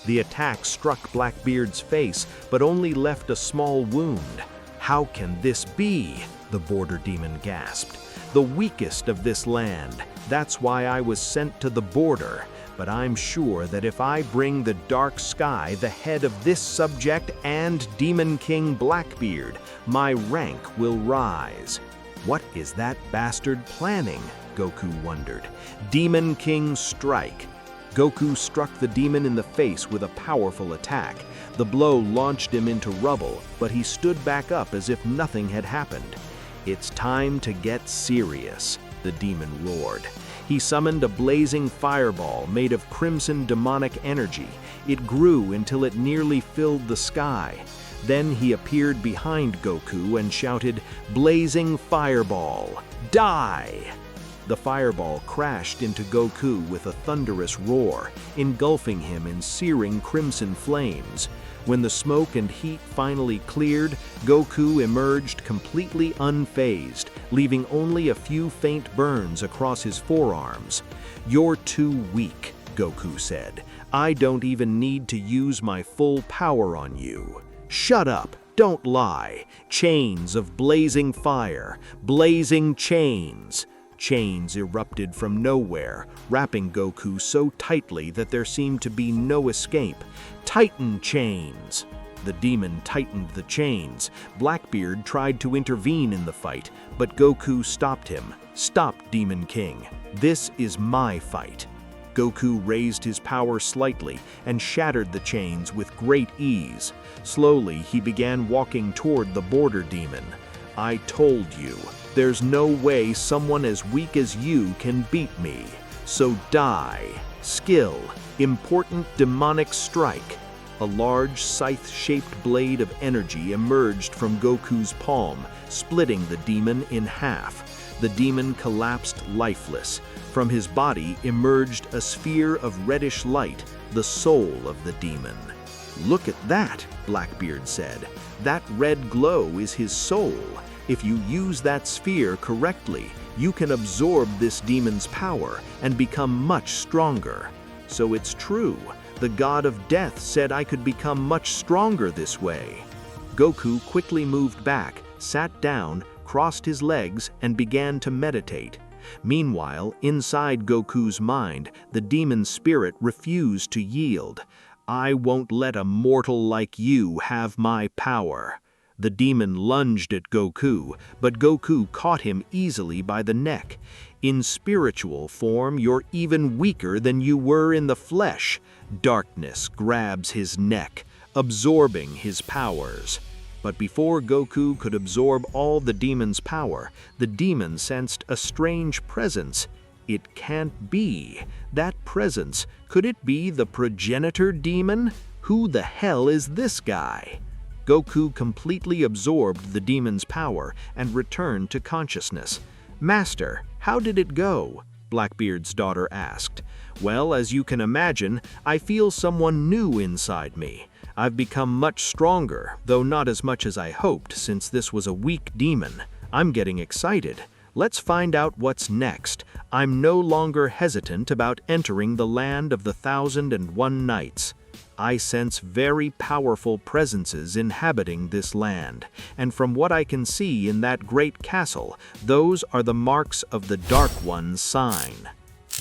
The attack struck Blackbeard's face, but only left a small wound. "How can this be?" the border demon gasped. "The weakest of this land. That's why I was sent to the border. But I'm sure that if I bring the dark sky the head of this subject and Demon King Blackbeard, my rank will rise." What is that bastard planning? Goku wondered. Demon King strike. Goku struck the demon in the face with a powerful attack. The blow launched him into rubble, but he stood back up as if nothing had happened. "It's time to get serious," the demon roared. He summoned a blazing fireball made of crimson demonic energy. It grew until it nearly filled the sky. Then he appeared behind Goku and shouted, "Blazing fireball, die!" The fireball crashed into Goku with a thunderous roar, engulfing him in searing crimson flames. When the smoke and heat finally cleared, Goku emerged completely unfazed, leaving only a few faint burns across his forearms. "You're too weak," Goku said. "I don't even need to use my full power on you." "Shut up, don't lie. Chains of blazing fire, blazing chains." Chains erupted from nowhere, wrapping Goku so tightly that there seemed to be no escape. "Titan chains!" The demon tightened the chains. Blackbeard tried to intervene in the fight, but Goku stopped him. "Stop, Demon King. This is my fight." Goku raised his power slightly and shattered the chains with great ease. Slowly, he began walking toward the border demon. "I told you, there's no way someone as weak as you can beat me. So die." Skill, important demonic strike. A large scythe-shaped blade of energy emerged from Goku's palm, splitting the demon in half. The demon collapsed lifeless. From his body emerged a sphere of reddish light, the soul of the demon. "Look at that," Blackbeard said. "That red glow is his soul. If you use that sphere correctly, you can absorb this demon's power and become much stronger." So it's true. The god of death said I could become much stronger this way. Goku quickly moved back, sat down, crossed his legs, and began to meditate. Meanwhile, inside Goku's mind, the demon spirit refused to yield. "I won't let a mortal like you have my power." The demon lunged at Goku, but Goku caught him easily by the neck. "In spiritual form, you're even weaker than you were in the flesh." Darkness grabs his neck, absorbing his powers. But before Goku could absorb all the demon's power, the demon sensed a strange presence. It can't be. That presence, could it be the progenitor demon? Who the hell is this guy? Goku completely absorbed the demon's power and returned to consciousness. "Master, how did it go?" Blackbeard's daughter asked. "Well, as you can imagine, I feel someone new inside me. I've become much stronger, though not as much as I hoped since this was a weak demon. I'm getting excited. Let's find out what's next. I'm no longer hesitant about entering the land of the 1,001 Nights. I sense very powerful presences inhabiting this land, and from what I can see in that great castle, those are the marks of the Dark One's sign."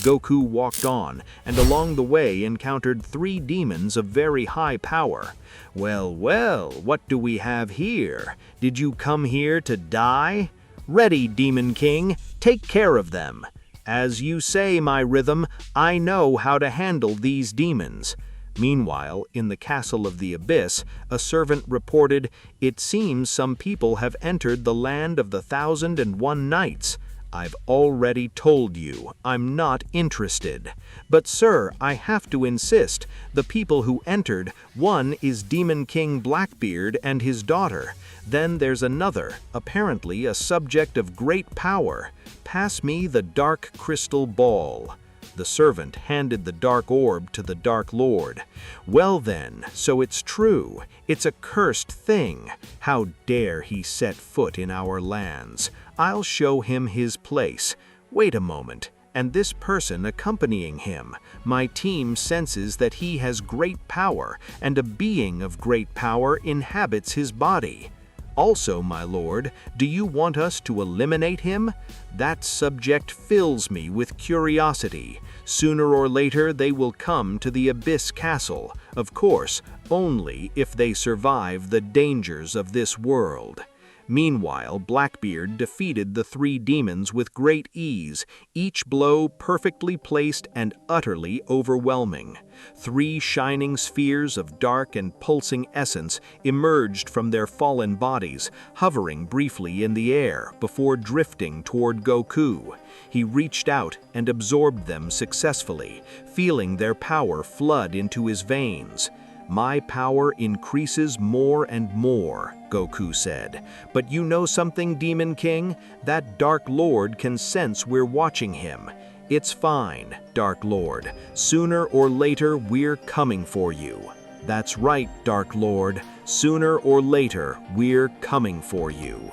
Goku walked on, and along the way encountered 3 demons of very high power. "Well, well, what do we have here? Did you come here to die? Ready, Demon King, take care of them." "As you say, my rhythm, I know how to handle these demons." Meanwhile, in the Castle of the Abyss, a servant reported, "It seems some people have entered the land of the 1,001 Nights. I've already told you, I'm not interested. But sir, I have to insist, the people who entered, one is Demon King Blackbeard and his daughter. Then there's another, apparently a subject of great power. Pass me the dark crystal ball." The servant handed the dark orb to the Dark Lord. "Well then, so it's true. It's a cursed thing. How dare he set foot in our lands? I'll show him his place. Wait a moment, and this person accompanying him. My team senses that he has great power, and a being of great power inhabits his body. Also, my lord, do you want us to eliminate him? That subject fills me with curiosity. Sooner or later they will come to the Abyss Castle, of course, only if they survive the dangers of this world." Meanwhile, Blackbeard defeated the three demons with great ease, each blow perfectly placed and utterly overwhelming. Three shining spheres of dark and pulsing essence emerged from their fallen bodies, hovering briefly in the air before drifting toward Goku. He reached out and absorbed them successfully, feeling their power flood into his veins. "My power increases more and more," Goku said. "But you know something, Demon King? That Dark Lord can sense we're watching him. It's fine, Dark Lord. Sooner or later, we're coming for you." "That's right, Dark Lord. Sooner or later, we're coming for you."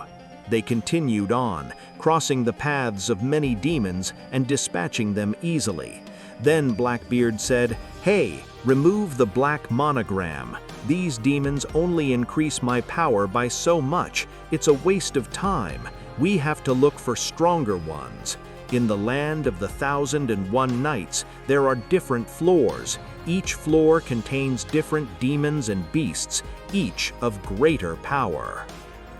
They continued on, crossing the paths of many demons and dispatching them easily. Then Blackbeard said, "Hey, remove the black monogram. These demons only increase my power by so much. It's a waste of time. We have to look for stronger ones. In the land of the 1001 Nights, there are different floors. Each floor contains different demons and beasts, each of greater power."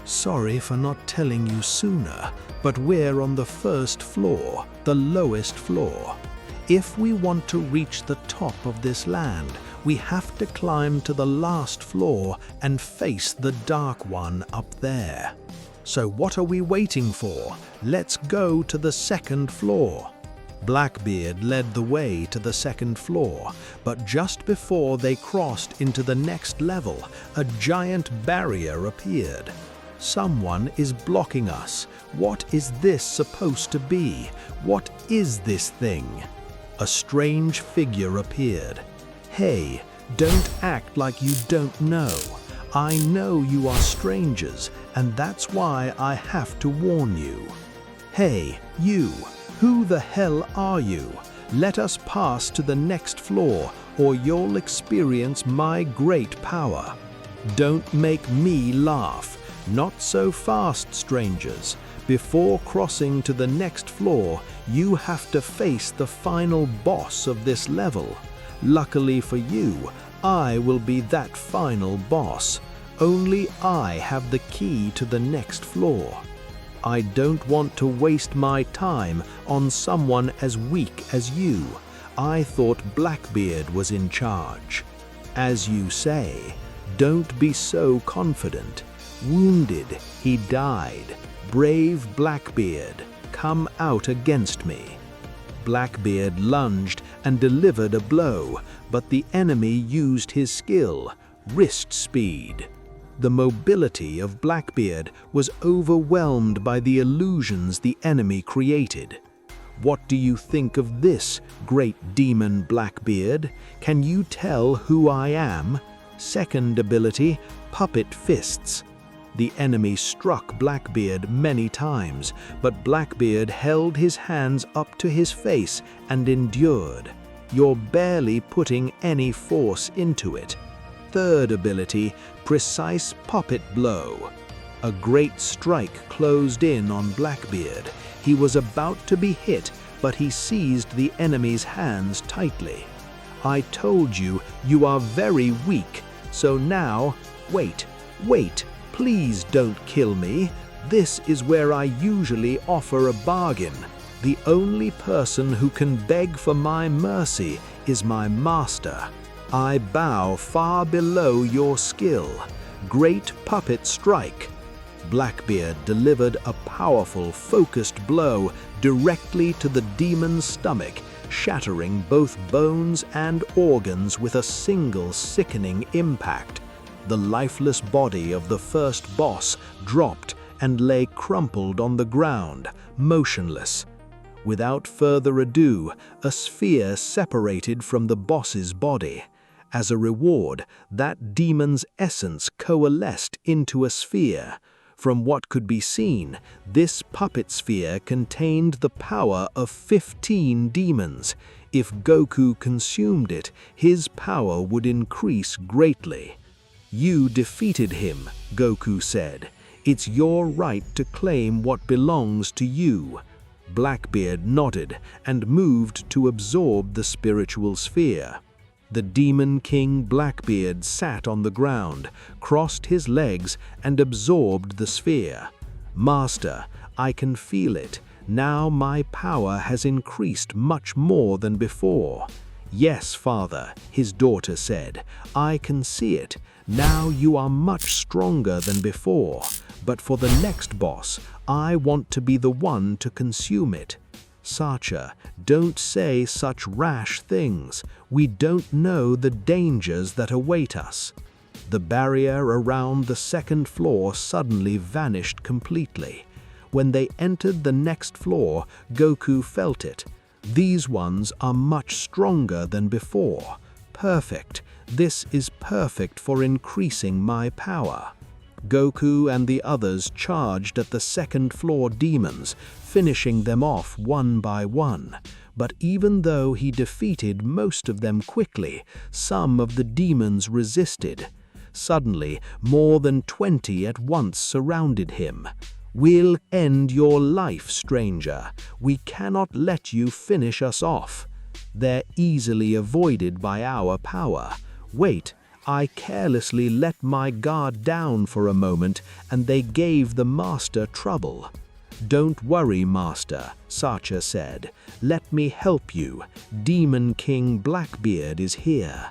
Sorry for not telling you sooner, but we're on the first floor, the lowest floor. If we want to reach the top of this land, we have to climb to the last floor and face the Dark One up there. So what are we waiting for? Let's go to the second floor. Blackbeard led the way to the second floor, but just before they crossed into the next level, a giant barrier appeared. Someone is blocking us. What is this supposed to be? What is this thing? A strange figure appeared. "Hey, don't act like you don't know. I know you are strangers, and that's why I have to warn you. Hey, you, who the hell are you? Let us pass to the next floor, or you'll experience my great power. Don't make me laugh. Not so fast, strangers. Before crossing to the next floor, you have to face the final boss of this level. Luckily for you, I will be that final boss. Only I have the key to the next floor. I don't want to waste my time on someone as weak as you. I thought Blackbeard was in charge. As you say, don't be so confident. Wounded, he died. Brave Blackbeard, come out against me." Blackbeard lunged and delivered a blow, but the enemy used his skill, wrist speed. The mobility of Blackbeard was overwhelmed by the illusions the enemy created. "What do you think of this, great demon Blackbeard? Can you tell who I am?" Second ability, Puppet Fists. The enemy struck Blackbeard many times, but Blackbeard held his hands up to his face and endured. You're barely putting any force into it. Third ability, Precise Puppet Blow. A great strike closed in on Blackbeard. He was about to be hit, but he seized the enemy's hands tightly. "I told you, you are very weak, so now, wait. Please don't kill me. This is where I usually offer a bargain. The only person who can beg for my mercy is my master. I bow far below your skill. Great Puppet Strike." Blackbeard delivered a powerful, focused blow directly to the demon's stomach, shattering both bones and organs with a single sickening impact. The lifeless body of the first boss dropped and lay crumpled on the ground, motionless. Without further ado, a sphere separated from the boss's body. As a reward, that demon's essence coalesced into a sphere. From what could be seen, this puppet sphere contained the power of 15 demons. If Goku consumed it, his power would increase greatly. "You defeated him," Goku said. "It's your right to claim what belongs to you." Blackbeard nodded and moved to absorb the spiritual sphere. The Demon King Blackbeard sat on the ground, crossed his legs, and absorbed the sphere. "Master, I can feel it. Now my power has increased much more than before." "Yes, father," his daughter said. "I can see it. Now you are much stronger than before. But for the next boss, I want to be the one to consume it." "Sacha, don't say such rash things. We don't know the dangers that await us." The barrier around the second floor suddenly vanished completely. When they entered the next floor, Goku felt it. "These ones are much stronger than before. Perfect. This is perfect for increasing my power." Goku and the others charged at the second floor demons, finishing them off one by one. But even though he defeated most of them quickly, some of the demons resisted. Suddenly, more than 20 at once surrounded him. "We'll end your life, stranger. We cannot let you finish us off. They're easily avoided by our power. Wait, I carelessly let my guard down for a moment, and they gave the master trouble." "Don't worry, master," Sacha said. "Let me help you. Demon King Blackbeard is here.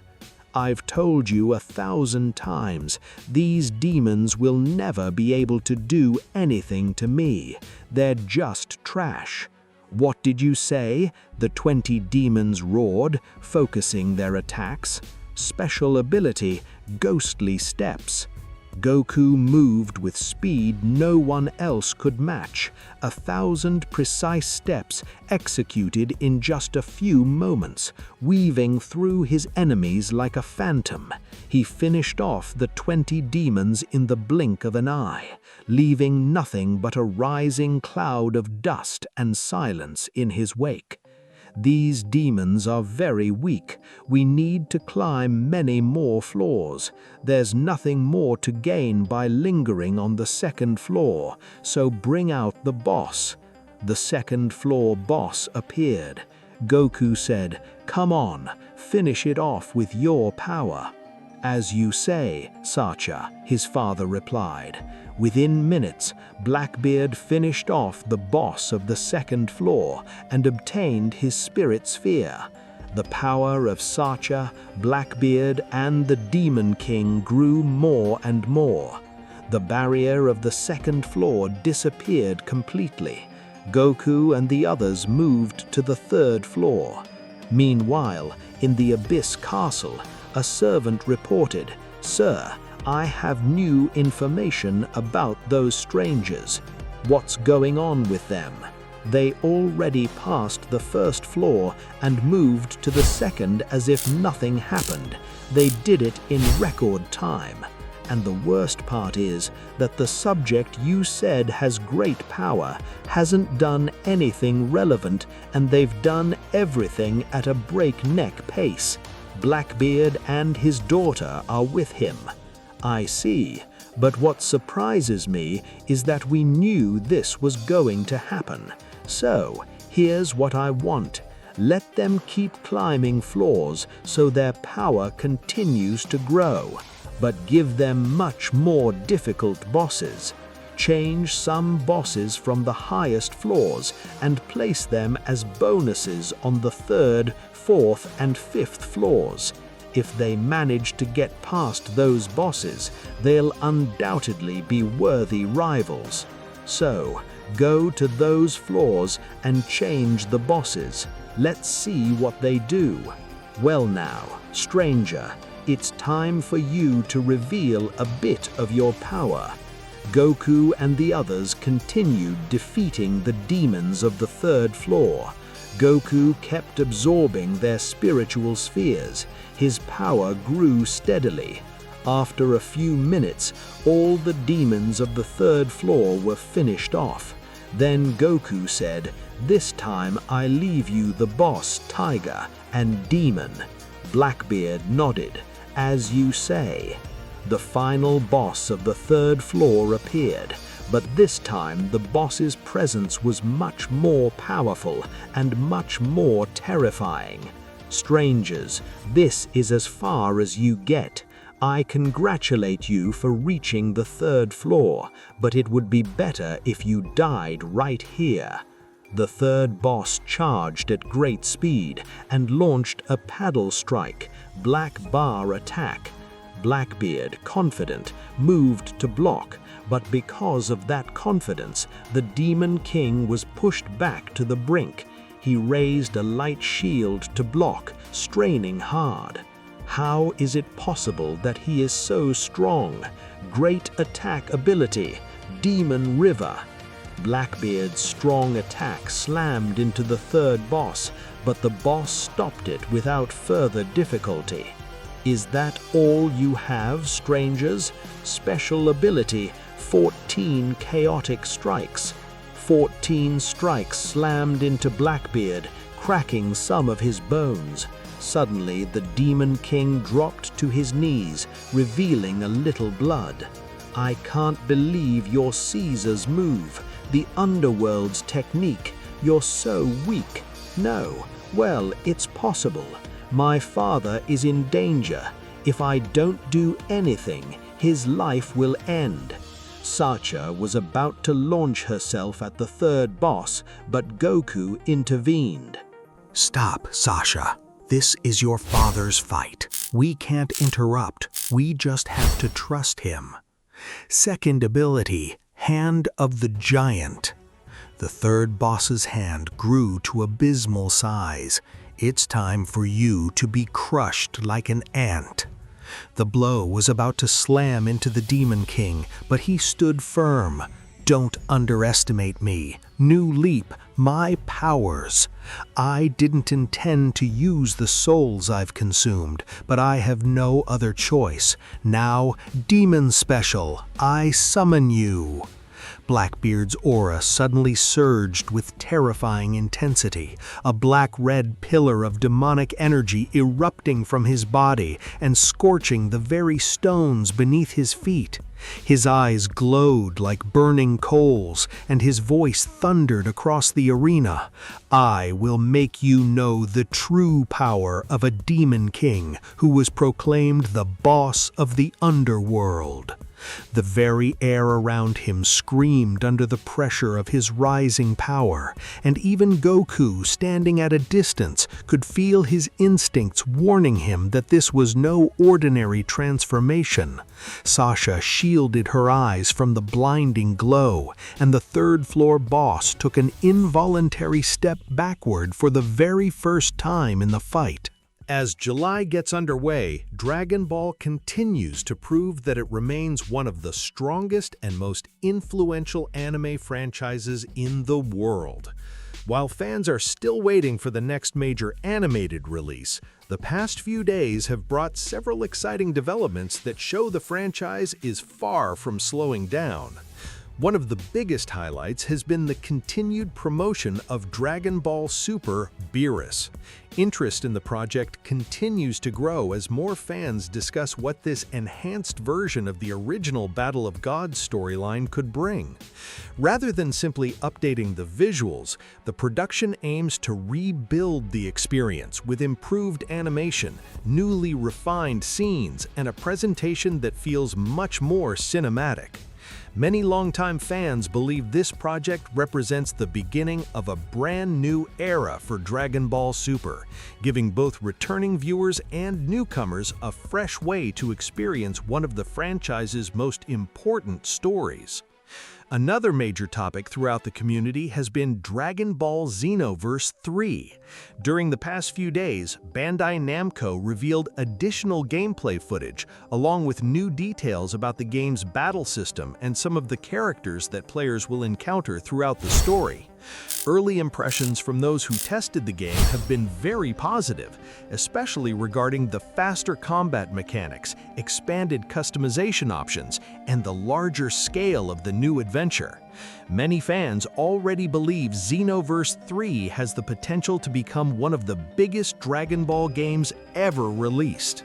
I've told you 1,000 times, these demons will never be able to do anything to me. They're just trash." "What did you say?" the 20 demons roared, focusing their attacks. "Special ability, ghostly steps." Goku moved with speed no one else could match, 1,000 precise steps executed in just a few moments, weaving through his enemies like a phantom. He finished off the 20 demons in the blink of an eye, leaving nothing but a rising cloud of dust and silence in his wake. "These demons are very weak. We need to climb many more floors. There's nothing more to gain by lingering on the second floor, so bring out the boss." The second floor boss appeared. Goku said, "Come on, finish it off with your power." "As you say, Sacha," his father replied. Within minutes, Blackbeard finished off the boss of the second floor and obtained his spirit sphere. The power of Sacha, Blackbeard, and the Demon King grew more and more. The barrier of the second floor disappeared completely. Goku and the others moved to the third floor. Meanwhile, in the Abyss Castle, a servant reported, "Sir, I have new information about those strangers." "What's going on with them?" "They already passed the first floor and moved to the second as if nothing happened. They did it in record time. And the worst part is that the subject you said has great power hasn't done anything relevant, and they've done everything at a breakneck pace. Blackbeard and his daughter are with him." "I see, but what surprises me is that we knew this was going to happen. So, here's what I want. Let them keep climbing floors so their power continues to grow, but give them much more difficult bosses. Change some bosses from the highest floors and place them as bonuses on the 3rd, 4th, and 5th floors. If they manage to get past those bosses, they'll undoubtedly be worthy rivals. So, go to those floors and change the bosses. Let's see what they do. Well now, stranger, it's time for you to reveal a bit of your power." Goku and the others continued defeating the demons of the 3rd floor. Goku kept absorbing their spiritual spheres. His power grew steadily. After a few minutes, all the demons of the 3rd floor were finished off. Then Goku said, "This time I leave you the boss, Tiger, and Demon." Blackbeard nodded. "As you say." The final boss of the 3rd floor appeared, but this time the boss's presence was much more powerful and much more terrifying. Strangers, this is as far as you get. I congratulate you for reaching the 3rd floor, but it would be better if you died right here." The 3rd boss charged at great speed and launched a paddle strike, black bar attack. Blackbeard, confident, moved to block, but because of that confidence, the Demon King was pushed back to the brink. He raised a light shield to block, straining hard. How is it possible that he is so strong? Great attack ability, Demon River. Blackbeard's strong attack slammed into the 3rd boss, but the boss stopped it without further difficulty. Is that all you have, strangers? Special ability, 14 chaotic strikes. 14 strikes slammed into Blackbeard, cracking some of his bones. Suddenly, the Demon King dropped to his knees, revealing a little blood. "I can't believe your Caesar's move, the underworld's technique. You're so weak." "No, well, it's possible. My father is in danger. If I don't do anything, his life will end." Sasha was about to launch herself at the 3rd boss, but Goku intervened. "Stop, Sasha. This is your father's fight. We can't interrupt. We just have to trust him." Second ability, Hand of the Giant. The 3rd boss's hand grew to abysmal size. It's time for you to be crushed like an ant. The blow was about to slam into the Demon King, but he stood firm. "Don't underestimate me. New leap, my powers. I didn't intend to use the souls I've consumed, but I have no other choice. Now, Demon Special, I summon you." Blackbeard's aura suddenly surged with terrifying intensity, a black-red pillar of demonic energy erupting from his body and scorching the very stones beneath his feet. His eyes glowed like burning coals, and his voice thundered across the arena. "I will make you know the true power of a Demon King who was proclaimed the boss of the underworld." The very air around him screamed under the pressure of his rising power, and even Goku, standing at a distance, could feel his instincts warning him that this was no ordinary transformation. Sasha shielded her eyes from the blinding glow, and the 3rd floor boss took an involuntary step backward for the very first time in the fight. As July gets underway, Dragon Ball continues to prove that it remains one of the strongest and most influential anime franchises in the world. While fans are still waiting for the next major animated release, the past few days have brought several exciting developments that show the franchise is far from slowing down. One of the biggest highlights has been the continued promotion of Dragon Ball Super Beerus. Interest in the project continues to grow as more fans discuss what this enhanced version of the original Battle of Gods storyline could bring. Rather than simply updating the visuals, the production aims to rebuild the experience with improved animation, newly refined scenes, and a presentation that feels much more cinematic. Many longtime fans believe this project represents the beginning of a brand new era for Dragon Ball Super, giving both returning viewers and newcomers a fresh way to experience one of the franchise's most important stories. Another major topic throughout the community has been Dragon Ball Xenoverse 3. During the past few days, Bandai Namco revealed additional gameplay footage, along with new details about the game's battle system and some of the characters that players will encounter throughout the story. Early impressions from those who tested the game have been very positive, especially regarding the faster combat mechanics, expanded customization options, and the larger scale of the new adventure. Many fans already believe Xenoverse 3 has the potential to become one of the biggest Dragon Ball games ever released.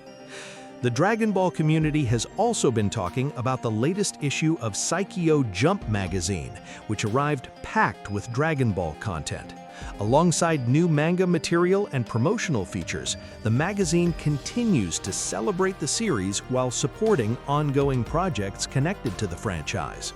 The Dragon Ball community has also been talking about the latest issue of Saikyo Jump magazine, which arrived packed with Dragon Ball content. Alongside new manga material and promotional features, the magazine continues to celebrate the series while supporting ongoing projects connected to the franchise.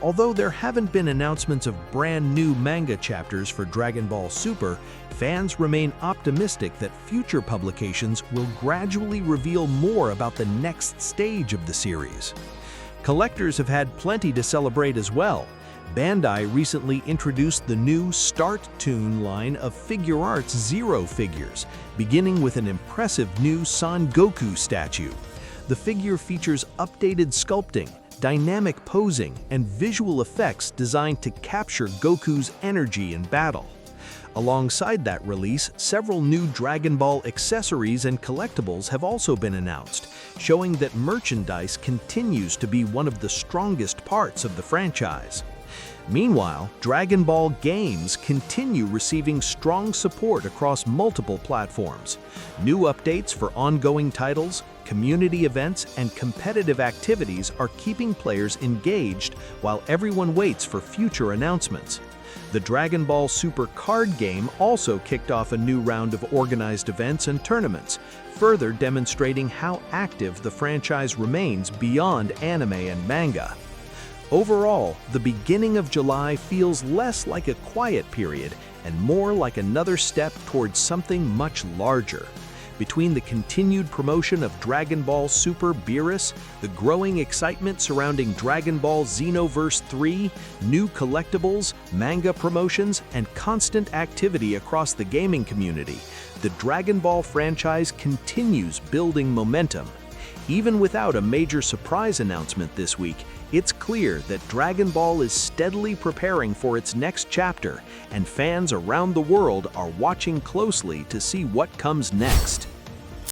Although there haven't been announcements of brand new manga chapters for Dragon Ball Super, fans remain optimistic that future publications will gradually reveal more about the next stage of the series. Collectors have had plenty to celebrate as well. Bandai recently introduced the new Start Toon line of Figure Arts Zero figures, beginning with an impressive new Son Goku statue. The figure features updated sculpting, dynamic posing, and visual effects designed to capture Goku's energy in battle. Alongside that release, several new Dragon Ball accessories and collectibles have also been announced, showing that merchandise continues to be one of the strongest parts of the franchise. Meanwhile, Dragon Ball games continue receiving strong support across multiple platforms. New updates for ongoing titles, community events, and competitive activities are keeping players engaged while everyone waits for future announcements. The Dragon Ball Super card game also kicked off a new round of organized events and tournaments, further demonstrating how active the franchise remains beyond anime and manga. Overall, the beginning of July feels less like a quiet period and more like another step towards something much larger. Between the continued promotion of Dragon Ball Super Beerus, the growing excitement surrounding Dragon Ball Xenoverse 3, new collectibles, manga promotions, and constant activity across the gaming community, the Dragon Ball franchise continues building momentum. Even without a major surprise announcement this week, it's clear that Dragon Ball is steadily preparing for its next chapter, and fans around the world are watching closely to see what comes next.